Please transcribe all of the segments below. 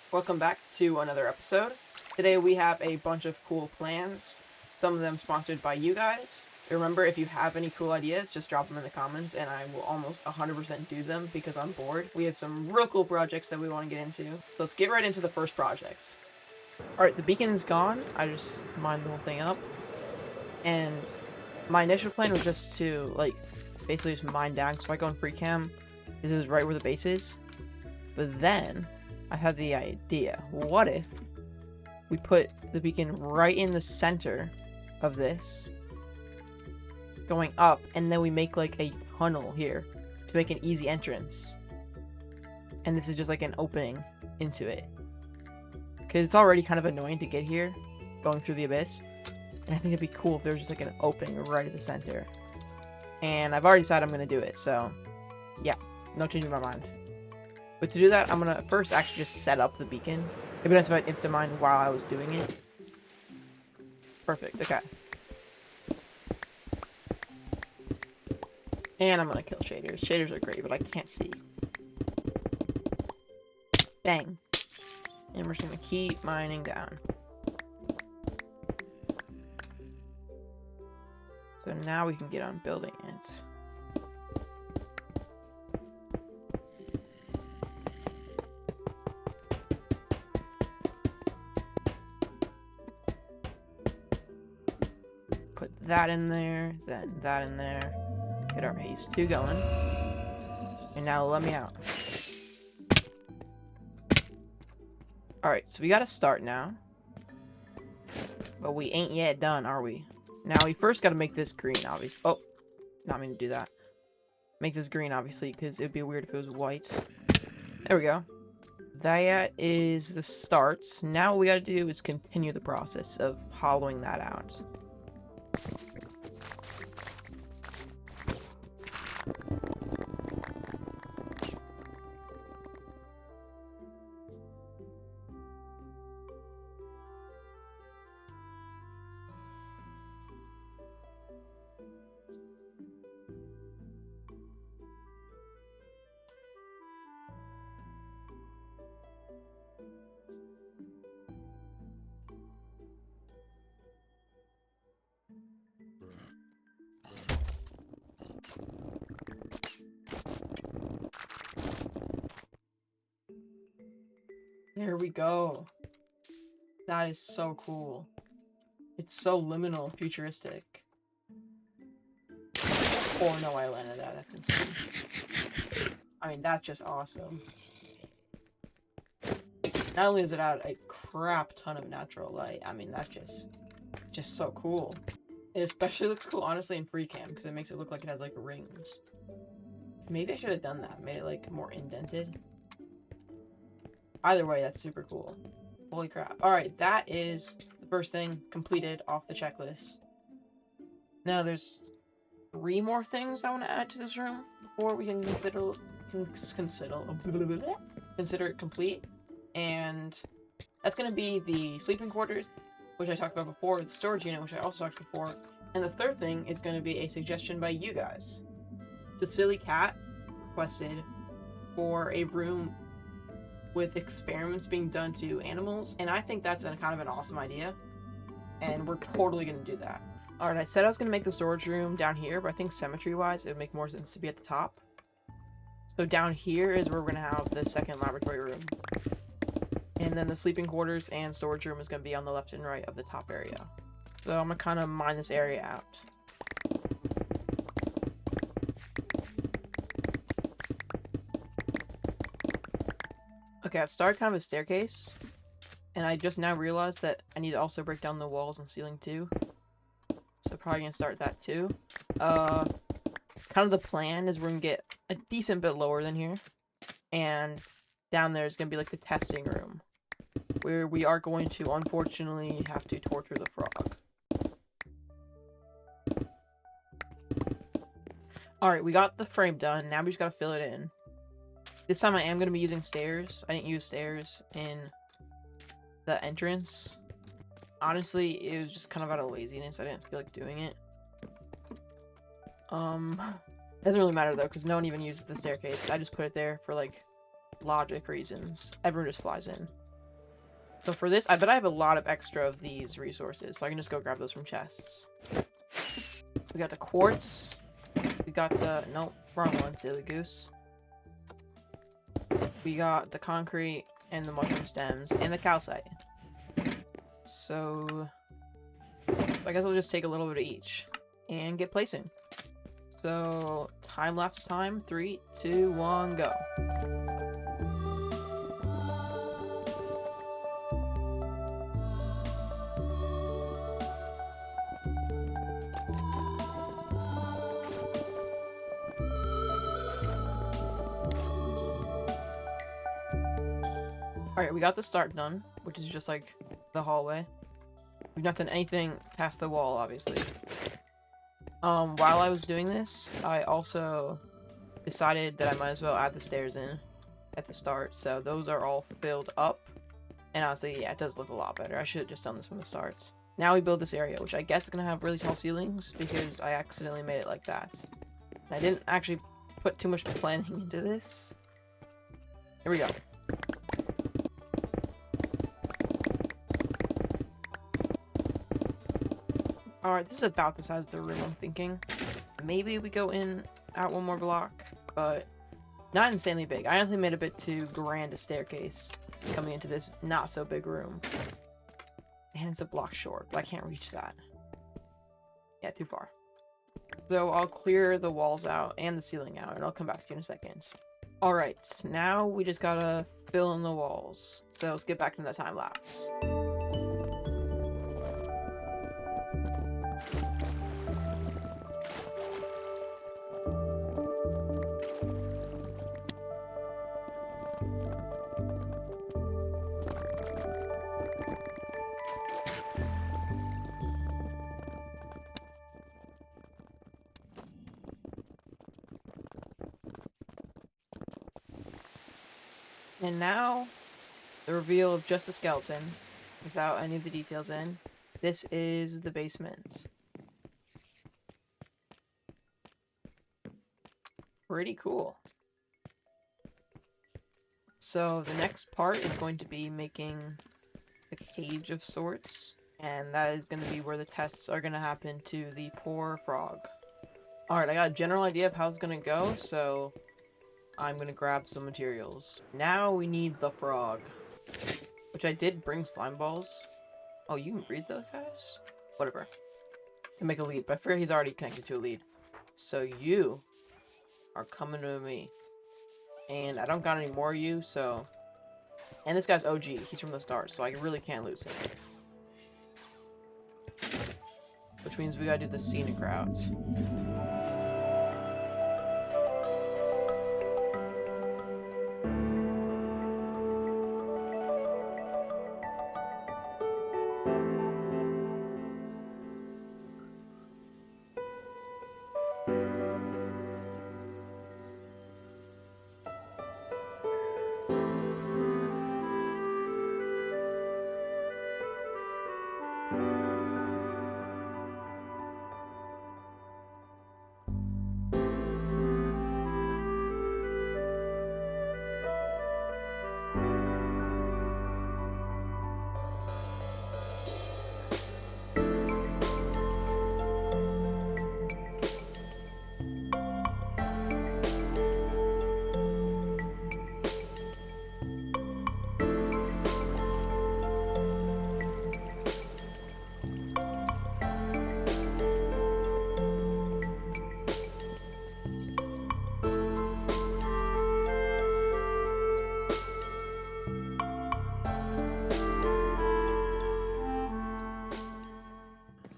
Welcome back to another episode. Today we have a bunch of cool plans, some of them sponsored by you guys. Remember, if you have any cool ideas, just drop them in the comments and I will almost 100% do them because I'm bored. We have some real cool projects that we want to get into. So let's get right into the first project. Alright, the beacon is gone. I just mined the whole thing up. And my initial plan was just to, basically just mine down. So if I go in free cam, this is right where the base is. But then I had the idea, what if we put the beacon right in the center of this, going up, and then we make like a tunnel here to make an easy entrance. And this is just like an opening into it. Because it's already kind of annoying to get here, going through the abyss. And I think it'd be cool if there was just like an opening right at the center. And I've already decided I'm going to do it, so yeah, no changing my mind. But to do that, I'm going to first actually just set up the beacon. It'd be nice if I instant mine while I was doing it. Perfect, okay. And I'm going to kill shaders. Shaders are great, but I can't see. Bang. And we're just going to keep mining down. So now we can get on building it. Put that in there, then that in there. Get our phase 2 going. And now let me out. Alright, so we gotta start now. But we ain't yet done, are we? Now we first gotta make this green, obviously. Oh, not mean to do that. Make this green, obviously, because it'd be weird if it was white. There we go. That is the start. Now what we gotta do is continue the process of hollowing that out. There we go. That is so cool. It's so liminal, futuristic. Oh no, I landed that. That's insane. I mean, that's just awesome. Not only does it add a crap ton of natural light, I mean, that's just so cool. It especially looks cool, honestly, in free cam, because it makes it look like it has, like, rings. Maybe I should have done that. Made it, like, more indented. Either way, that's super cool. Holy crap. Alright, that is the first thing completed off the checklist. Now, there's 3 more things I want to add to this room before we can consider it complete. And that's going to be the sleeping quarters, which I talked about before, the storage unit, which I also talked before, and the third thing is going to be a suggestion by you guys. The silly cat requested for a room with experiments being done to animals, and I think that's kind of an awesome idea, and we're totally going to do that. Alright, I said I was going to make the storage room down here, but I think symmetry-wise it would make more sense to be at the top. So down here is where we're going to have the second laboratory room. And then the sleeping quarters and storage room is going to be on the left and right of the top area. So I'm going to kind of mine this area out. Okay, I've started kind of a staircase. And I just now realized that I need to also break down the walls and ceiling too. So probably going to start that too. Kind of the plan is we're going to get a decent bit lower than here. And down there is going to be like the testing room, where we are going to unfortunately have to torture the frog. Alright, we got the frame done. Now we just gotta fill it in. This time I am going to be using stairs. I didn't use stairs in the entrance. Honestly, it was just kind of out of laziness. I didn't feel like doing it. It doesn't really matter though, because no one even uses the staircase. I just put it there for like logic reasons. Everyone just flies in. So for this, I bet I have a lot of extra of these resources, so I can just go grab those from chests. We got the quartz. We got the... Nope, wrong one, silly goose. We got the concrete and the mushroom stems and the calcite. So I guess we'll just take a little bit of each and get placing. So time-lapse time. 3, 2, 1, go. Alright, we got the start done, which is just like the hallway. We've not done anything past the wall, obviously. While I was doing this, I also decided that I might as well add the stairs in at the start, so those are all filled up. And honestly, yeah, it does look a lot better. I should have just done this from the start. Now we build this area, which I guess is going to have really tall ceilings because I accidentally made it like that. And I didn't actually put too much planning into this. Here we go. Alright, this is about the size of the room, I'm thinking. Maybe we go in, out one more block, but not insanely big. I honestly made a bit too grand a staircase coming into this not so big room. And it's a block short, but I can't reach that. Yeah, too far. So I'll clear the walls out and the ceiling out, and I'll come back to you in a second. Alright, now we just gotta fill in the walls. So let's get back to that time lapse. And now, the reveal of just the skeleton, without any of the details in. This is the basement. Pretty cool. So the next part is going to be making a cage of sorts, and that is going to be where the tests are going to happen to the poor frog. Alright, I got a general idea of how it's going to go, so I'm gonna grab some materials. Now we need the frog. Which I did bring slime balls. Oh, you can breed those guys? Whatever. To make a lead, but I figure he's already connected to a lead. So you are coming to me. And I don't got any more of you, so... And this guy's OG. He's from the start, so I really can't lose him. Which means we gotta do the scenic route.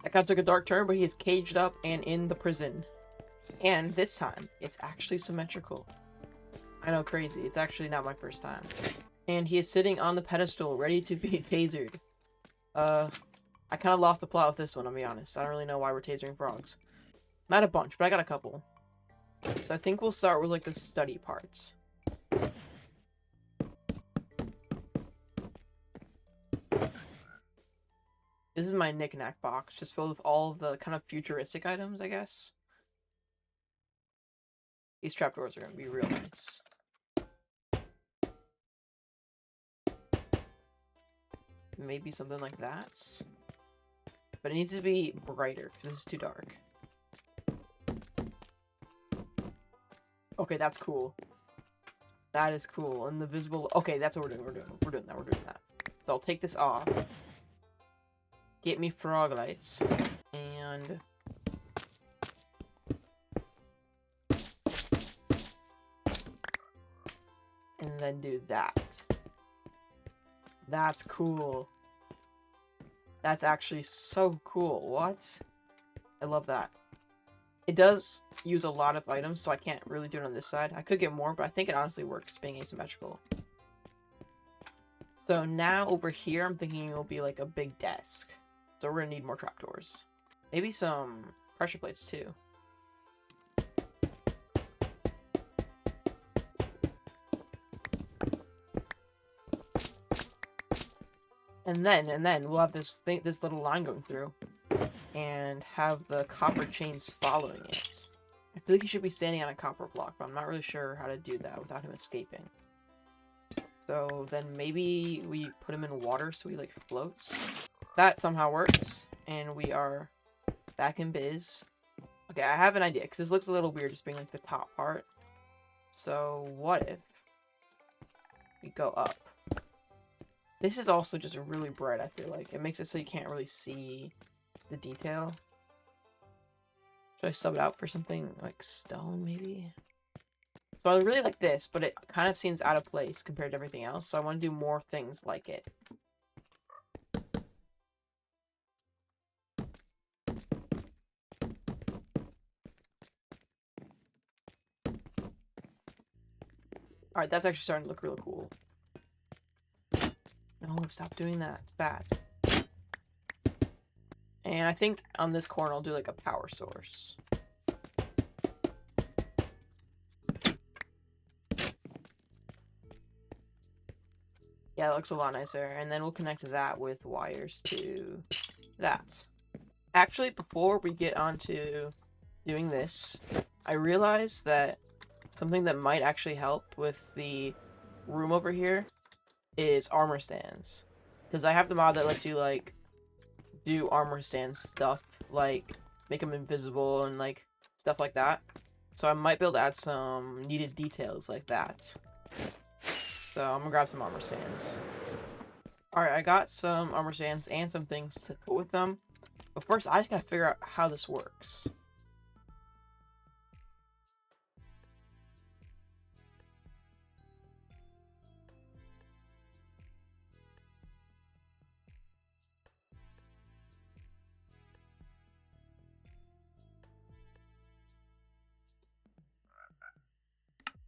That guy took a dark turn, but he is caged up and in the prison. And this time, it's actually symmetrical. I know, crazy. It's actually not my first time. And he is sitting on the pedestal, ready to be tasered. I kind of lost the plot with this one, I'll be honest. I don't really know why we're tasering frogs. Not a bunch, but I got a couple. So I think we'll start with, like, the study parts. This is my knick-knack box, just filled with all of the kind of futuristic items, I guess. These trapdoors are going to be real nice. maybe something like that. But it needs to be brighter because this is too dark. Okay, that's cool. That is cool. And the visible... Okay, that's what we're doing. We're doing that. So I'll take this off. Get me frog lights. And... and then do that. That's cool. That's actually so cool. What? I love that. It does use a lot of items, so I can't really do it on this side. I could get more, but I think it honestly works being asymmetrical. So now over here, I'm thinking it will be like a big desk. So we're gonna need more trapdoors. Maybe some pressure plates too. And then we'll have this little line going through, and have the copper chains following it. I feel like he should be standing on a copper block, but I'm not really sure how to do that without him escaping. So then maybe we put him in water so he like floats. That somehow works, and we are back in biz. Okay, I have an idea, because this looks a little weird just being like the top part. So what if we go up? This is also just really bright, I feel like. It makes it so you can't really see the detail. Should I sub it out for something like stone, maybe? So I really like this, but it kind of seems out of place compared to everything else, so I want to do more things like it. Alright, that's actually starting to look really cool. No, stop doing that. Bad. And I think on this corner I'll do like a power source. Yeah, that looks a lot nicer. And then we'll connect that with wires to that. Actually, before we get onto doing this, I realized that something that might actually help with the room over here is armor stands. Because I have the mod that lets you, like, do armor stand stuff, like, make them invisible and, like, stuff like that. So I might be able to add some needed details like that. So I'm gonna grab some armor stands. Alright, I got some armor stands and some things to put with them. But first, I just gotta figure out how this works.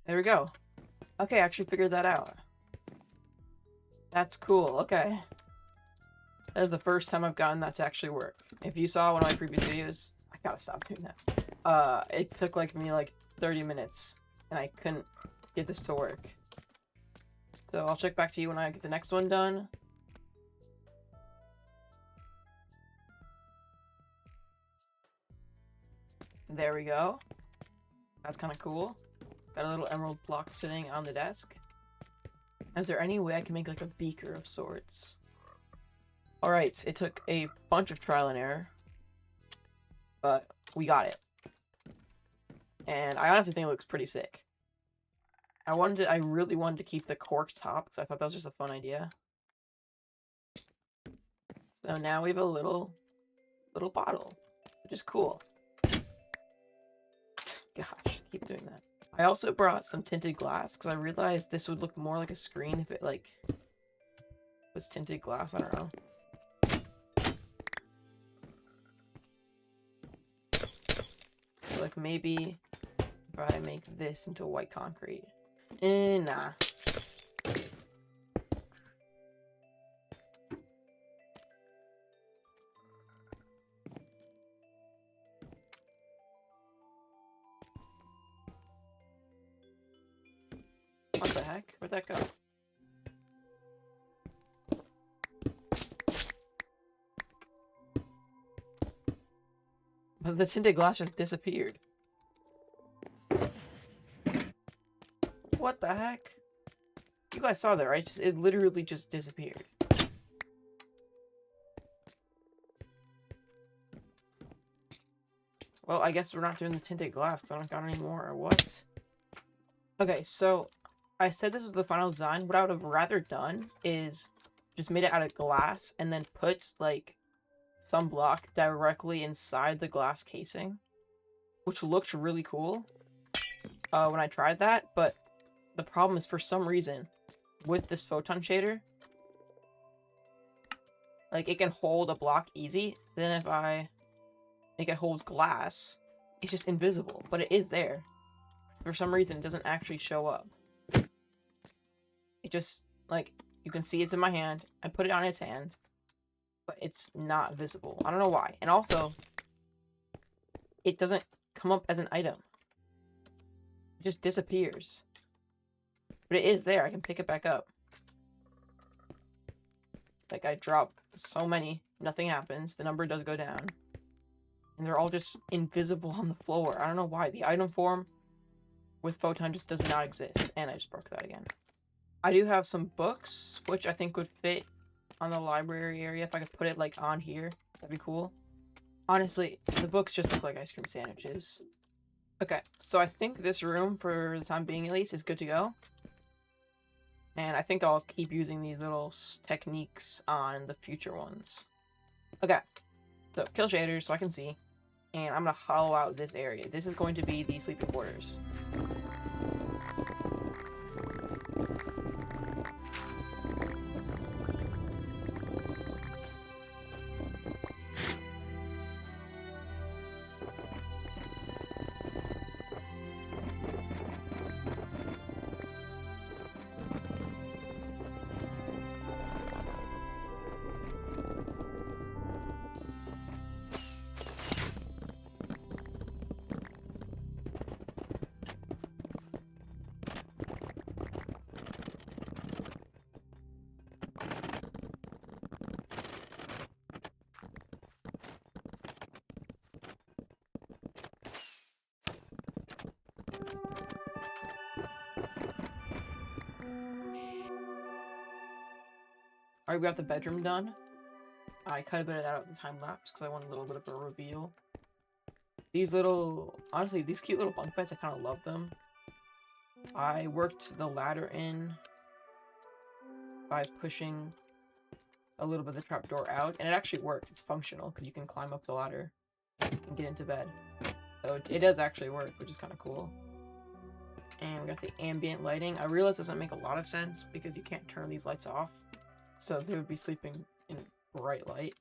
There we go. Okay, I actually figured that out. That's cool, okay. That is the first time I've gotten that to actually work. If you saw one of my previous videos, I gotta stop doing that. It took me like 30 minutes, and I couldn't get this to work. So I'll check back to you when I get the next one done. There we go. That's kind of cool. Got a little emerald block sitting on the desk. Is there any way I can make like a beaker of sorts? Alright, it took a bunch of trial and error, but we got it. And I honestly think it looks pretty sick. I really wanted to keep the cork top, because I thought that was just a fun idea. So now we have a little bottle, which is cool. Gosh, keep doing that. I also brought some tinted glass, because I realized this would look more like a screen if it, like, was tinted glass. I don't know. So, like, maybe if I make this into white concrete. Nah. What the heck? Where'd that go? But the tinted glass just disappeared. What the heck? You guys saw that, right? It literally just disappeared. Well, I guess we're not doing the tinted glass because I don't got any more, or what? Okay, so I said this was the final design. What I would have rather done is just made it out of glass and then put, like, some block directly inside the glass casing, which looked really cool when I tried that, but the problem is, for some reason, with this photon shader, like, it can hold a block easy. Then if I make it hold glass, it's just invisible, but it is there. For some reason, it doesn't actually show up. It just, like, you can see it's in my hand. I put it on his hand, but it's not visible. I don't know why. And also, it doesn't come up as an item. It just disappears. But it is there. I can pick it back up. Like, I drop so many, nothing happens. The number does go down. And they're all just invisible on the floor. I don't know why. The item form with photon just does not exist. And I just broke that again. I do have some books, which I think would fit on the library area. If I could put it, like, on here, that'd be cool. Honestly, the books just look like ice cream sandwiches. Okay, so I think this room, for the time being at least, is good to go. And I think I'll keep using these little techniques on the future ones. Okay, so kill shaders so I can see. And I'm going to hollow out this area. This is going to be the sleeping quarters. Alright, we got the bedroom done. I cut a bit of that out in the time lapse because I want a little bit of a reveal. These little, honestly, these cute little bunk beds, I kind of love them. I worked the ladder in by pushing a little bit of the trapdoor out, and it actually worked. It's functional because you can climb up the ladder and get into bed. So it does actually work, which is kind of cool. And we got the ambient lighting. I realize this doesn't make a lot of sense because you can't turn these lights off. So they would be sleeping in bright light.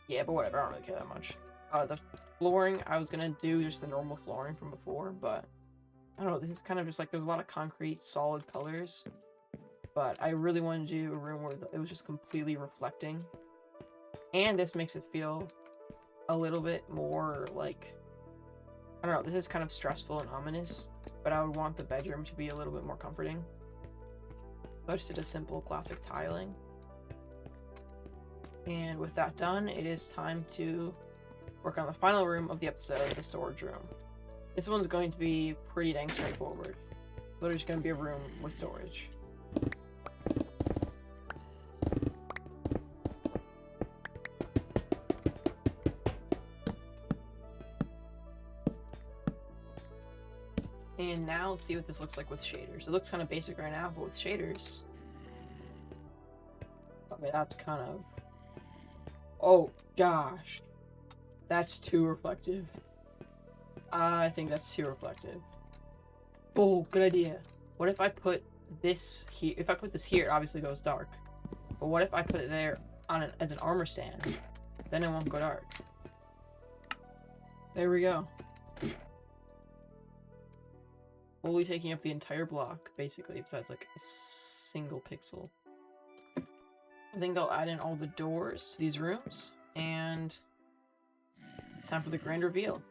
Yeah, but whatever, I don't really care that much. The flooring, I was gonna do just the normal flooring from before, but I don't know, this is kind of just like, there's a lot of concrete, solid colors. But I really wanted to do a room where it was just completely reflecting. And this makes it feel a little bit more like, I don't know, this is kind of stressful and ominous, but I would want the bedroom to be a little bit more comforting. So I just did a simple classic tiling. And with that done, it is time to work on the final room of the episode, the storage room. This one's going to be pretty dang straightforward. Literally just going to be a room with storage. And now let's see what this looks like with shaders. It looks kind of basic right now, but with shaders... Okay, that's kind of... Oh, gosh. That's too reflective. I think that's too reflective. Oh, good idea. What if I put this here? If I put this here, it obviously goes dark. But what if I put it there on as an armor stand? Then it won't go dark. There we go. Fully taking up the entire block, basically, besides like a single pixel. I think I'll add in all the doors to these rooms, and it's time for the grand reveal.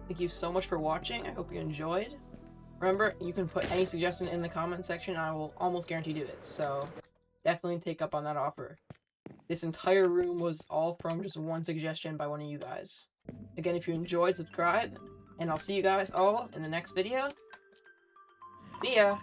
Thank you so much for watching. I hope you enjoyed. Remember, you can put any suggestion in the comment section and I will almost guarantee do it, so definitely take up on that offer. This entire room was all from just one suggestion by one of you guys. Again, if you enjoyed, subscribe, and I'll see you guys all in the next video. See ya!